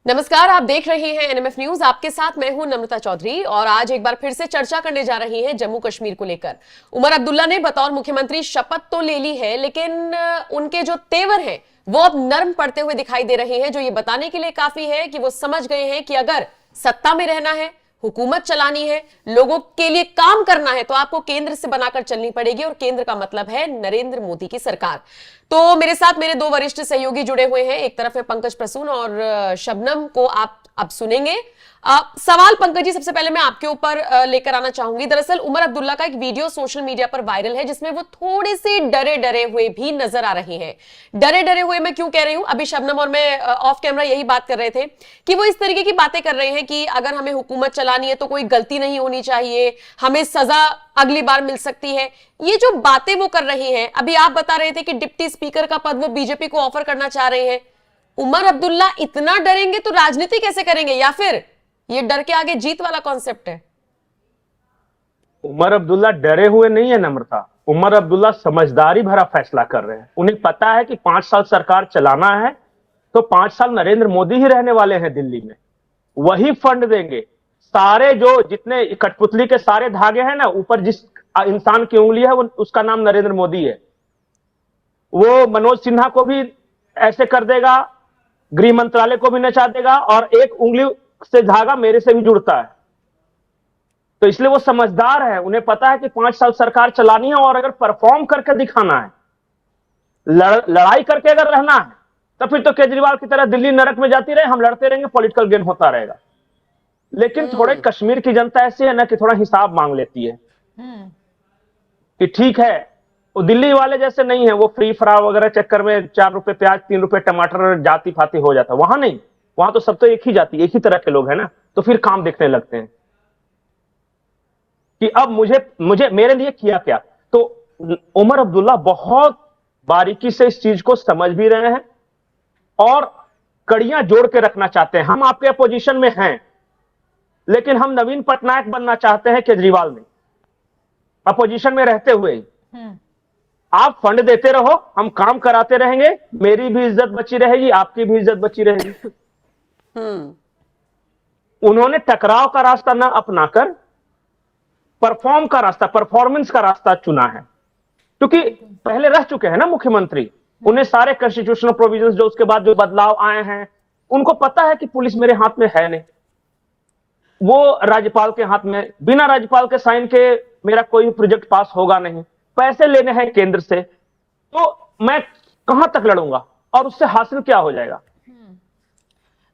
नमस्कार, आप देख रहे हैं एनएमएफ न्यूज। आपके साथ मैं हूं नम्रता चौधरी और आज एक बार फिर से चर्चा करने जा रही है जम्मू कश्मीर को लेकर। उमर अब्दुल्ला ने बतौर मुख्यमंत्री शपथ तो ले ली है, लेकिन उनके जो तेवर हैं वो अब नरम पड़ते हुए दिखाई दे रहे हैं, जो ये बताने के लिए काफी है कि वो समझ गए हैं कि अगर सत्ता में रहना है, हुकूमत चलानी है, लोगों के लिए काम करना है, तो आपको केंद्र से बनाकर चलनी पड़ेगी। और केंद्र का मतलब है नरेंद्र मोदी की सरकार। तो मेरे साथ मेरे दो वरिष्ठ सहयोगी जुड़े हुए हैं। एक तरफ है पंकज प्रसून और शबनम को आप अब सुनेंगे। सवाल पंकज जी, सबसे पहले मैं आपके ऊपर लेकर आना चाहूंगी। दरअसल उमर अब्दुल्ला का एक वीडियो सोशल मीडिया पर वायरल है जिसमें वो थोड़े से डरे डरे हुए भी नजर आ रहे हैं। डरे डरे हुए मैं क्यों कह रही हूं, अभी शबनम और मैं ऑफ कैमरा यही बात कर रहे थे कि वो इस तरीके की बातें कर रहे हैं कि अगर हमें हुकूमत चलानी है तो कोई गलती नहीं होनी चाहिए, हमें सजा अगली बार मिल सकती है। ये जो बातें वो कर रही हैं, अभी आप बता रहे थे कि डिप्टी स्पीकर का पद वो बीजेपी को ऑफर करना चाह रहे हैं। उमर अब्दुल्ला इतना डरेंगे तो राजनीति कैसे करेंगे, या फिर ये डर के आगे जीत वाला कॉन्सेप्ट है? उमर अब्दुल्ला डरे हुए नहीं है नम्रता। उमर अब्दुल्ला समझदारी भरा फैसला कर रहे हैं। उन्हें पता है कि 5 साल सरकार चलाना है तो 5 साल नरेंद्र मोदी ही रहने वाले हैं दिल्ली में, वही फंड देंगे। सारे जो जितने कठपुतली के सारे धागे हैं ना, ऊपर जिस इंसान की उंगली है वो उसका नाम नरेंद्र मोदी है। वो मनोज सिन्हा को भी ऐसे कर देगा, गृह मंत्रालय को भी नचा देगा, और एक उंगली से धागा मेरे से भी जुड़ता है। तो इसलिए वो समझदार है। उन्हें पता है कि 5 साल सरकार चलानी है और अगर परफॉर्म करके दिखाना है, लड़ाई करके अगर रहना है, तो फिर तो केजरीवाल की तरह दिल्ली नरक में जाती रहे, हम लड़ते रहेंगे, पॉलिटिकल गेन होता रहेगा। लेकिन थोड़े कश्मीर की जनता ऐसी है ना कि थोड़ा हिसाब मांग लेती है कि ठीक है, वो दिल्ली वाले जैसे नहीं है, वो फ्री फ्रा वगैरह चक्कर में 4 रुपए प्याज 3 रुपए टमाटर जाति फाती हो जाता। वहां नहीं, वहां तो सब तो एक ही जाति एक ही तरह के लोग हैं ना, तो फिर काम देखने लगते हैं कि अब मुझे मुझे मेरे लिए किया क्या। तो उमर अब्दुल्ला बहुत बारीकी से इस चीज को समझ भी रहे हैं और कड़ियां जोड़ के रखना चाहते हैं। हम आपके अपोजिशन में हैं, लेकिन हम नवीन पटनायक बनना चाहते हैं केजरीवाल में, अपोजिशन में रहते हुए। आप फंड देते रहो, हम काम कराते रहेंगे, मेरी भी इज्जत बची रहेगी, आपकी भी इज्जत बची रहेगी। उन्होंने टकराव का रास्ता ना अपनाकर परफॉर्मेंस का रास्ता चुना है, क्योंकि पहले रह चुके हैं ना मुख्यमंत्री। उन्हें सारे कॉन्स्टिट्यूशनल प्रोविजंस जो उसके बाद जो बदलाव आए हैं, उनको पता है कि पुलिस मेरे हाथ में है नहीं, वो राज्यपाल के हाथ में, बिना राज्यपाल के साइन के मेरा कोई प्रोजेक्ट पास होगा नहीं। पैसे लेने हैं केंद्र से, तो मैं कहां तक लड़ूंगा और उससे हासिल क्या हो जाएगा।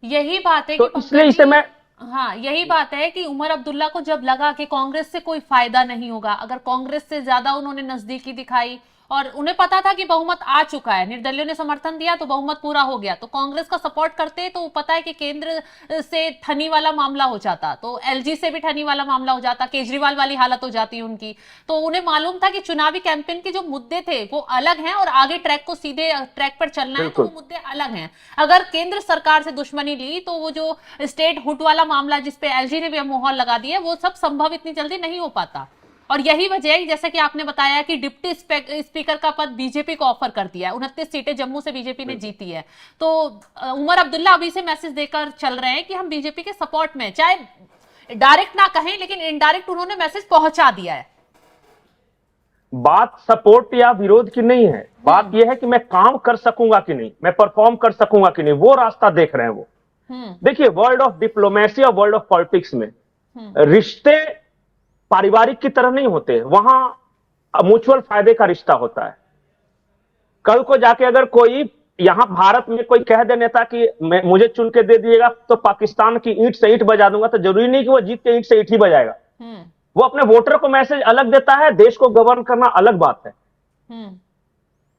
यही बात है तो कि इसलिए इसे मैं हाँ, यही बात है कि उमर अब्दुल्ला को जब लगा कि कांग्रेस से कोई फायदा नहीं होगा, अगर कांग्रेस से ज्यादा उन्होंने नजदीकी दिखाई और उन्हें पता था कि बहुमत आ चुका है, निर्दलीयों ने समर्थन दिया तो बहुमत पूरा हो गया, तो कांग्रेस का सपोर्ट करते तो पता है कि केंद्र से ठनी वाला मामला हो जाता, तो एलजी से भी ठनी वाला मामला हो जाता, केजरीवाल वाली हालत हो जाती उनकी। तो उन्हें मालूम था कि चुनावी कैंपेन के जो मुद्दे थे वो अलग हैं और आगे ट्रैक को सीधे ट्रैक पर चलना है तो वो मुद्दे अलग हैं। अगर केंद्र सरकार से दुश्मनी ली तो वो जो स्टेट हुट वाला मामला जिसपे एलजी ने भी मोहर लगा दी है, वो सब संभव इतनी जल्दी नहीं हो पाता। और यही वजह है, जैसा कि आपने बताया कि डिप्टी स्पीकर का पद बीजेपी को ऑफर कर दिया है। 29 सीटें जम्मू से बीजेपी ने जीती है, तो उमर अब्दुल्ला अभी से मैसेज देकर चल रहे हैं कि हम बीजेपी के सपोर्ट में, चाहे डायरेक्ट ना कहें लेकिन इनडायरेक्ट उन्होंने मैसेज पहुंचा दिया है। बात सपोर्ट या विरोध की नहीं है, बात यह है कि मैं काम कर सकूंगा कि नहीं, मैं परफॉर्म कर सकूंगा कि नहीं, वो रास्ता देख रहे हैं वो। देखिए, वर्ल्ड ऑफ डिप्लोमेसी और वर्ल्ड ऑफ पॉलिटिक्स में रिश्ते पारिवारिक की तरह नहीं होते, वहां म्यूचुअल फायदे का रिश्ता होता है। कल को जाके अगर कोई यहां भारत में कोई कह दे नेता कि मुझे चुन के दे दिएगा तो पाकिस्तान की ईंट से ईंट बजा दूंगा, तो जरूरी नहीं कि वो जीत के ईंट से ईंट ही बजाएगा। वो अपने वोटर को मैसेज अलग देता है, देश को गवर्न करना अलग बात है।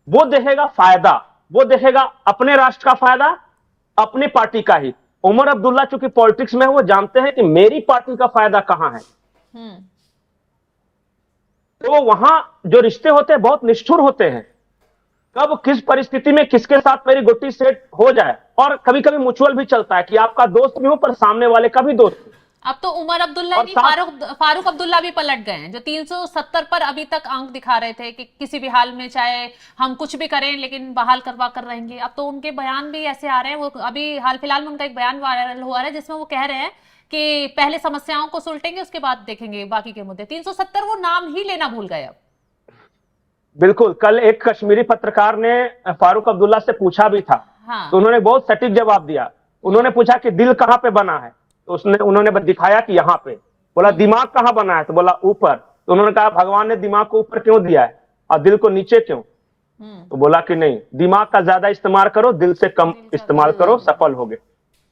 वो देखेगा फायदा, वो देखेगा अपने राष्ट्र का फायदा, अपनी पार्टी का ही। उमर अब्दुल्ला चूंकि पॉलिटिक्स में है, वो जानते हैं कि मेरी पार्टी का फायदा कहां है। तो वहां जो रिश्ते होते हैं बहुत निष्ठुर होते हैं, कब किस परिस्थिति में किसके साथ मेरी गुट्टी सेट हो जाए। और कभी कभी म्यूचुअल भी चलता है कि आपका दोस्त भी हो पर सामने वाले का भी दोस्त हो। अब तो उमर अब्दुल्ला और नहीं, साथ फारूक अब्दुल्ला भी पलट गए हैं, जो 370 पर अभी तक अंक दिखा रहे थे कि किसी भी हाल में चाहे हम कुछ भी करें लेकिन बहाल करवा कर रहेंगे। अब तो उनके बयान भी ऐसे आ रहे हैं। वो अभी हाल फिलहाल में उनका एक बयान वायरल हुआ है जिसमें वो कह रहे हैं कि पहले समस्याओं को सुलटेंगे, उसके बाद देखेंगे बाकी के मुद्दे। 370 वो नाम ही लेना भूल गए अब। बिल्कुल, कल एक कश्मीरी पत्रकार ने फारूक अब्दुल्ला से पूछा भी था, हाँ। तो उन्होंने बहुत सटीक जवाब दिया। उन्होंने पूछा कि दिल कहाँ पे बना है, तो उन्होंने दिखाया कि यहाँ पे। बोला दिमाग कहाँ बना है, तो बोला ऊपर। तो उन्होंने कहा भगवान ने दिमाग को ऊपर क्यों दिया है और दिल को नीचे क्यों? तो बोला कि नहीं, दिमाग का ज्यादा इस्तेमाल करो, दिल से कम इस्तेमाल करो, सफल होगे।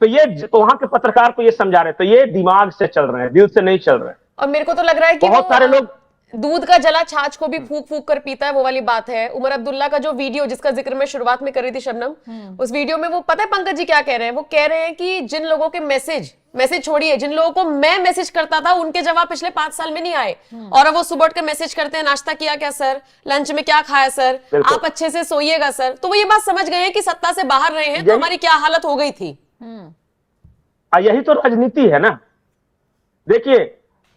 तो ये तो वहां के पत्रकार को ये समझा रहे, तो ये दिमाग से चल रहे हैं, दिल से नहीं चल रहे। और मेरे को तो लग रहा है कि बहुत सारे लोग दूध का जला छाछ को भी फूक फूक कर पीता है, वो वाली बात है। उमर अब्दुल्ला का जो वीडियो जिसका जिक्र मैं शुरुआत में कर रही थी शबनम, उस वीडियो में वो पता है पंकज जी क्या कह रहे हैं? वो कह रहे हैं कि जिन लोगों के मैसेज छोड़िए, जिन लोगों को मैं मैसेज करता था उनके जवाब पिछले 5 साल में नहीं आए, और अब वो सुबह उठ के मैसेज करते हैं, नाश्ता किया क्या सर, लंच में क्या खाया सर, आप अच्छे से सोइएगा सर। तो वो ये बात समझ गए हैं कि सत्ता से बाहर रहे हैं तो हमारी क्या हालत हो गई थी। यही तो राजनीति है ना। देखिए,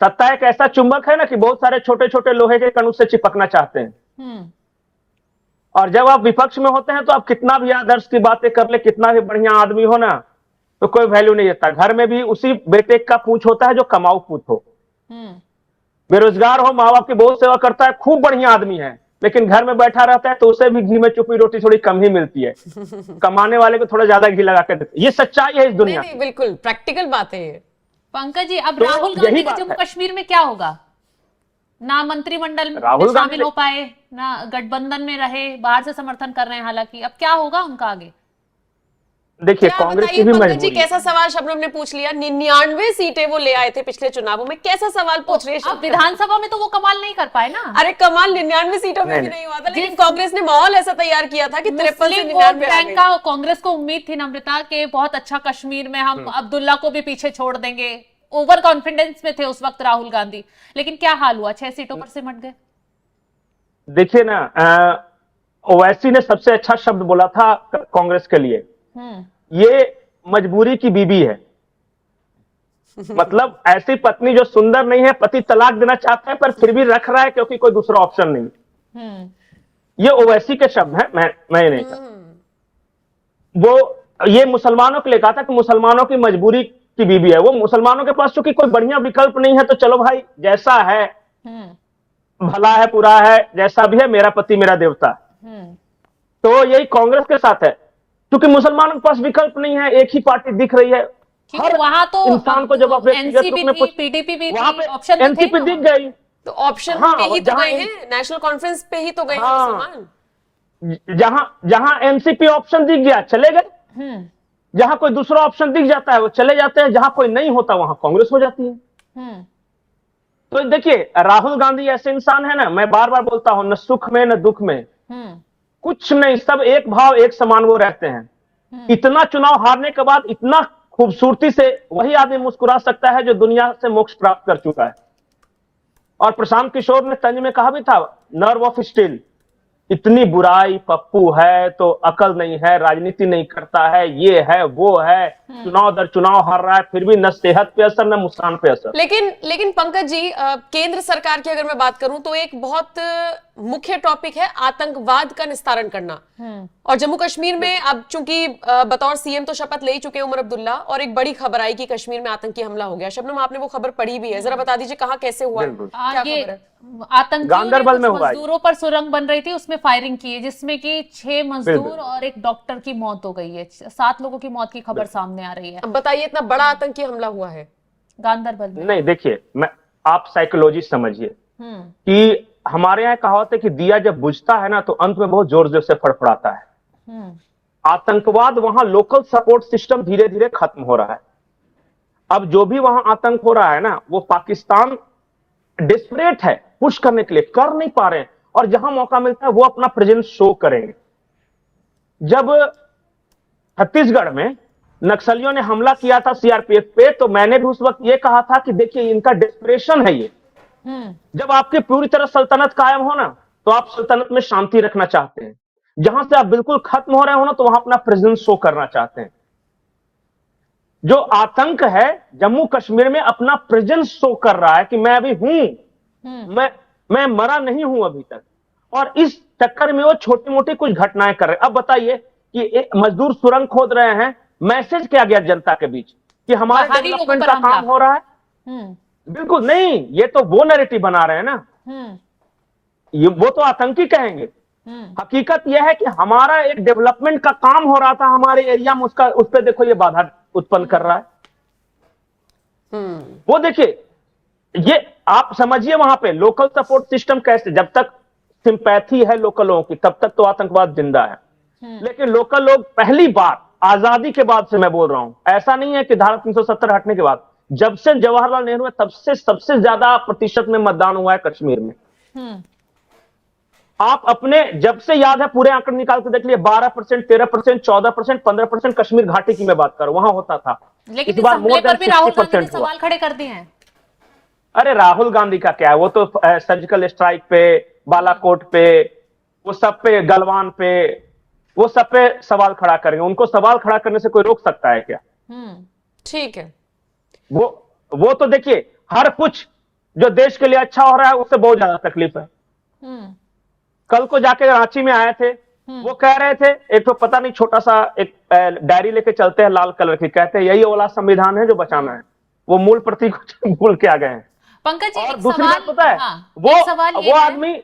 सत्ता एक ऐसा चुंबक है ना कि बहुत सारे छोटे छोटे लोहे के कण उससे चिपकना चाहते हैं। और जब आप विपक्ष में होते हैं तो आप कितना भी आदर्श की बातें कर ले, कितना भी बढ़िया आदमी हो ना, तो कोई वैल्यू नहीं देता। घर में भी उसी बेटे का पूछ होता है जो कमाऊ पूत हो। बेरोजगार हो, माँ बाप की बहुत सेवा करता है, खूब बढ़िया आदमी है, लेकिन घर में बैठा रहता है तो उसे भी घी में चुपी रोटी थोड़ी कम ही मिलती है। कमाने वाले को थोड़ा ज्यादा घी लगा कर देते। ये सच्चाई है इस दुनिया नहीं, बिल्कुल प्रैक्टिकल बात है ये। पंकज जी, अब तो राहुल गांधी यही का बात जम्मू है। कश्मीर में क्या होगा? ना मंत्रिमंडल में राहुल गांधी शामिल हो पाए, ना गठबंधन में रहे, बाहर से समर्थन कर रहे हैं हालांकि। अब क्या होगा उनका आगे? देखिए, क्या कांग्रेस की बताइए भी पंकज जी, मजबूरी है। कैसा सवाल शबनम ने पूछ लिया। 99 सीटें वो ले आए थे पिछले चुनावों में, कैसा सवाल पूछ रहे हैं अब शबनम? विधानसभा में तो वो कमाल नहीं कर पाए ना। अरे कमाल 99 सीटों में भी नहीं हुआ था, लेकिन कांग्रेस ने माहौल ऐसा तैयार किया था कि 53 से मुस्लिम वोट 99 आ बैंक गए। का कांग्रेस को उम्मीद थी नम्रता के बहुत अच्छा कश्मीर में हम अब्दुल्ला को भी पीछे छोड़ देंगे। ओवर कॉन्फिडेंस में थे उस वक्त राहुल गांधी, लेकिन क्या हाल हुआ? 6 सीटों पर सिमट गए। देखिए ना, ओवैसी ने सबसे अच्छा शब्द बोला था कांग्रेस के लिए, ये मजबूरी की बीबी है। मतलब ऐसी पत्नी जो सुंदर नहीं है, पति तलाक देना चाहता है पर फिर भी रख रहा है क्योंकि कोई दूसरा ऑप्शन नहीं। ये ओवैसी के शब्द हैं, मैं नहीं कहा। वो ये मुसलमानों के लिए कहा था कि मुसलमानों की मजबूरी की बीबी है वो। मुसलमानों के पास चूंकि कोई बढ़िया विकल्प नहीं है तो चलो भाई, जैसा है भला है, बुरा है, जैसा भी है, मेरा पति मेरा देवता। तो यही कांग्रेस के साथ है, क्योंकि मुसलमानों के पास विकल्प नहीं है, एक ही पार्टी दिख रही है। हर वहां तो इंसान को जब आप व्यक्तिगत रूप में पीडीपी भी वहां थी, पे ऑप्शन तो थे एनसीपी ना दिख वहां। गई, तो ऑप्शन हाँ, पे ही तो जहां गए हैं, नेशनल कॉन्फ्रेंस पे ही तो गए हैं हाँ, मुसलमान। जहां जहां एनसीपी ऑप्शन दिख गया चले गए, जहां कोई दूसरा ऑप्शन दिख जाता है वो चले जाते हैं, जहां कोई नहीं होता वहां कांग्रेस हो जाती है। तो देखिए, राहुल गांधी ऐसे इंसान है ना, मैं बार बार बोलता हूं, न सुख में न दुख में, कुछ नहीं, सब एक भाव एक समान वो रहते हैं। इतना चुनाव हारने के बाद इतना खूबसूरती से वही आदमी मुस्कुरा सकता है जो दुनिया से मोक्ष प्राप्त कर चुका है। और प्रशांत किशोर ने तंज में कहा भी था, नर्व ऑफ स्टील। इतनी बुराई, पप्पू है तो अकल नहीं है, राजनीति नहीं करता है, ये है वो है, चुनाव दर चुनाव हार रहा है, फिर भी न सेहत पे असर न मुस्कान पे असर। लेकिन पंकज जी, केंद्र सरकार की अगर मैं बात करूं तो एक बहुत मुख्य टॉपिक है आतंकवाद का निस्तारण करना। और जम्मू कश्मीर में अब चूंकि बतौर सीएम तो शपथ ले ही चुके हैं उमर अब्दुल्ला, और एक बड़ी खबर आई कि कश्मीर में आतंकी हमला हो गया। शबनम, आपने वो खबर पढ़ी भी है, जरा बता दीजिए कहां कैसे हुआ, क्या ये खबर है? आतंकियों ने गांदरबल में कुछ हुआ है। मजदूरों पर सुरंग बन रही थी, उसमें फायरिंग की है, जिसमें कि 6 मजदूर और एक डॉक्टर की मौत हो गई है। 7 लोगों की मौत की खबर सामने आ रही है। अब बताइए, इतना बड़ा आतंकी हमला हुआ है गांदरबल में। नहीं, देखिए, आप साइकोलॉजी समझिए कि हमारे यहाँ कहावत है कि दिया जब बुझता है ना तो अंत में बहुत जोर जोर से फड़फड़ाता है। आतंकवाद वहां लोकल सपोर्ट सिस्टम धीरे धीरे खत्म हो रहा है। अब जो भी वहां आतंक हो रहा है ना, वो पाकिस्तान डिस्परेट है पुश करने के लिए, कर नहीं पा रहे हैं, और जहां मौका मिलता है वो अपना प्रेजेंस शो करेंगे। जब छत्तीसगढ़ में नक्सलियों ने हमला किया था सीआरपीएफ पे, तो मैंने भी उस वक्त ये कहा था कि देखिए, इनका डिस्परेशन है ये। जब आपकी पूरी तरह सल्तनत कायम हो ना, तो आप सल्तनत में शांति रखना चाहते हैं। जहां से आप बिल्कुल खत्म हो रहे हो ना, तो वहां अपना प्रेजेंस शो करना चाहते हैं। जो आतंक है जम्मू कश्मीर में अपना प्रेजेंस शो कर रहा है कि मैं अभी हूं, मैं मरा नहीं हूं अभी तक। और इस चक्कर में वो छोटी मोटी कुछ घटनाएं कर रहे हैं। अब बताइए कि मजदूर सुरंग खोद रहे हैं, मैसेज क्या गया जनता के बीच कि हमारे बाहरी लोगों डेवलपमेंट पर का हमला। काम हो रहा है? बिल्कुल नहीं, ये तो वो नैरेटिव बना रहे हैं ना, ये वो तो आतंकी कहेंगे। हकीकत यह है कि हमारा एक डेवलपमेंट का काम हो रहा था हमारे एरिया में, उसका उस पर देखो ये बाधा उत्पन्न कर रहा है। वो देखिए, ये आप समझिए वहां पे लोकल सपोर्ट सिस्टम कैसे, जब तक सिंपैथी है लोकल लोगों की तब तक तो आतंकवाद जिंदा है। लेकिन लोकल लोग पहली बार आजादी के बाद से मैं बोल रहा हूं, ऐसा नहीं है कि धारा 370 हटने के बाद, जब से जवाहरलाल नेहरू है तब से सबसे ज्यादा प्रतिशत में मतदान हुआ है कश्मीर में। आप अपने जब से याद है पूरे आंकड़े निकाल के देख लिए, 12%, 13%, 14%, 15% कश्मीर घाटी की मैं बात करूं, वहां होता था। लेकिन इस इस बार हमले मोर पर देन भी राहुल गांधी ने 60% हुआ। सवाल खड़े कर दिए हैं। अरे राहुल गांधी का क्या है, वो तो सर्जिकल स्ट्राइक पे, बालाकोट पे, वो सब पे, गलवान पे, वो सब पे सवाल खड़ा करेंगे। उनको सवाल खड़ा करने से कोई रोक सकता है क्या? ठीक है। वो तो देखिए, हर कुछ जो देश के लिए अच्छा हो रहा है उससे बहुत ज्यादा तकलीफ है। कल को जाके रांची में आए थे, वो कह रहे थे, एक तो पता नहीं छोटा सा एक डायरी लेके चलते हैं लाल कलर की, कहते हैं यही वाला संविधान है जो बचाना है। वो मूल प्रति को भूल के आ गए हैं। पंकज जी, और एक दूसरी सवाल, बात पता है, हाँ, एक सवाल ये वो है आदमी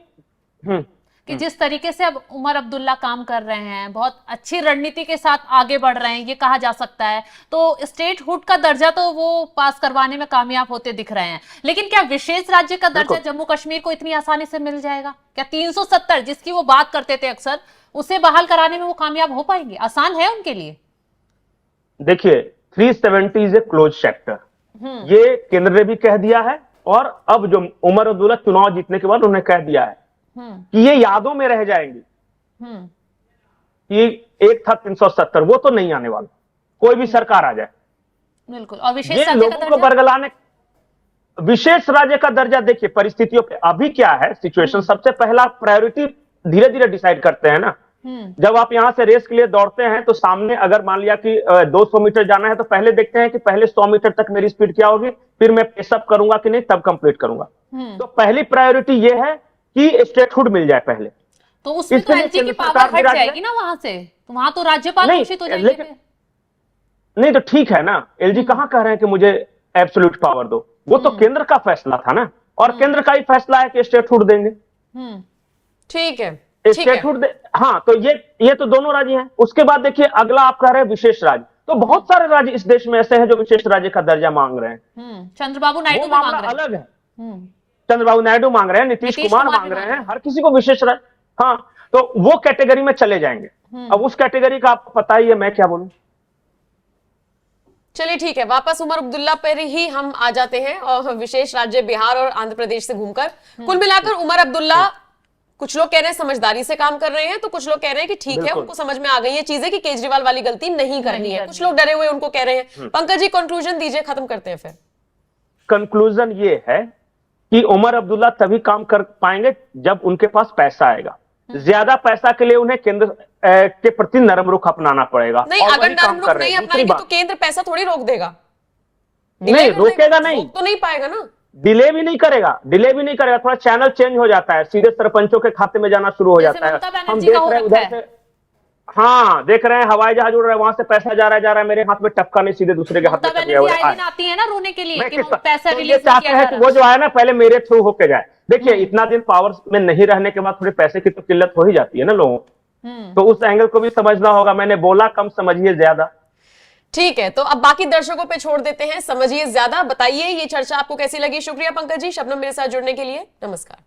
कि जिस तरीके से अब उमर अब्दुल्ला काम कर रहे हैं, बहुत अच्छी रणनीति के साथ आगे बढ़ रहे हैं, ये कहा जा सकता है, तो स्टेटहुड का दर्जा तो वो पास करवाने में कामयाब होते दिख रहे हैं। लेकिन क्या विशेष राज्य का दर्जा जम्मू कश्मीर को इतनी आसानी से मिल जाएगा? क्या 370 जिसकी वो बात करते थे अक्सर, उसे बहाल कराने में वो कामयाब हो पाएंगे? आसान है उनके लिए? देखिए, 370 इज ए क्लोज सेक्टर, ये केंद्र ने भी कह दिया है, और अब जो उमर अब्दुल्ला चुनाव जीतने के बाद उन्होंने कह दिया है कि ये यादों में रह जाएंगी कि एक था 370, वो तो नहीं आने वाला, कोई भी सरकार आ जाए। बिल्कुल। और विशेष ये राज्य का लोगों को दर्जा? बरगलाने, विशेष राज्य का दर्जा देखिए परिस्थितियों पे अभी क्या है सिचुएशन, सबसे पहला प्रायोरिटी धीरे धीरे डिसाइड करते हैं ना। जब आप यहां से रेस के लिए दौड़ते हैं तो सामने अगर मान लिया कि 200 मीटर जाना है तो पहले देखते हैं कि पहले 100 मीटर तक मेरी स्पीड क्या होगी, फिर मैं पेसअप करूंगा कि नहीं, तब कंप्लीट करूंगा। तो पहली प्रायोरिटी ये है कि स्टेटहुड मिल जाए पहले। तो उसमें तो एलजी की पावर हट जाएगी ना वहां से, तो वहां तो राज्यपाल घोषित हो जाएंगे। नहीं तो ठीक है ना, एलजी कहां कह रहे हैं कि मुझे एब्सोल्यूट पावर दो, वो तो केंद्र का फैसला था ना, और केंद्र का ही फैसला है कि स्टेटहुड देंगे। ठीक है, स्टेटहुड हाँ, तो ये तो दोनों राज्य हैं। उसके बाद देखिए अगला आप कह रहे हैं विशेष राज्य, तो बहुत सारे राज्य इस देश में ऐसे हैं जो विशेष राज्य का दर्जा मांग रहे हैं। चंद्रबाबू नायडू वो भी मांग मामला रहे हैं। अलग है, चंद्रबाबू नायडू मांग रहे हैं, नीतीश कुमार मांग रहे हैं, हर किसी को विशेष राज्य, हाँ, तो वो कैटेगरी में चले जाएंगे। अब उस कैटेगरी का आपको पता ही है, मैं क्या बोलूं। चलिए ठीक है, वापस उमर अब्दुल्ला पर ही हम आ जाते हैं, और विशेष राज्य बिहार और आंध्र प्रदेश से घूमकर कुल मिलाकर उमर अब्दुल्ला, कुछ लोग कह रहे हैं समझदारी से काम कर रहे हैं, तो कुछ लोग कह रहे हैं कि ठीक है, उनको समझ में आ गई है चीजें कि केजरीवाल वाली गलती नहीं करनी है, कुछ लोग डरे हुए उनको कह रहे हैं। पंकज जी कंक्लूजन दीजिए, खत्म करते हैं फिर। कंक्लूजन ये है कि उमर अब्दुल्ला तभी काम कर पाएंगे जब उनके पास पैसा आएगा। ज्यादा पैसा के लिए उन्हें केंद्र के प्रति नरम रुख अपनाना पड़ेगा। नहीं, अगर नरम रुख नहीं अपनाएंगे तो केंद्र पैसा थोड़ी रोक देगा। नहीं रोकेगा, नहीं तो नहीं पाएगा ना, डिले भी नहीं करेगा, थोड़ा चैनल चेंज हो जाता है, सीधे सरपंचों के खाते में जाना शुरू हो जाता है। हम देख रहे हैं उधर से, हाँ देख रहे हैं हवाई जहाज उड़ रहा है, वहां से पैसा जा रहा है, मेरे हाथ में टपका नहीं, सीधे दूसरे के हाथ में आती है ना रोने के लिए कि पैसा रिलीज चाहते हैं कि वो जो है ना पहले मेरे थ्रू होके जाए। देखिए इतना दिन पावर में नहीं रहने के बाद थोड़ी पैसे की तो किल्लत हो ही जाती है ना लोगों, तो उस एंगल को भी समझना होगा। मैंने बोला कम समझिए ज्यादा। ठीक है, तो अब बाकी दर्शकों पे छोड़ देते हैं, समझिए ज्यादा। बताइए ये चर्चा आपको कैसी लगी। शुक्रिया पंकज जी, शबनम मेरे साथ जुड़ने के लिए, नमस्कार।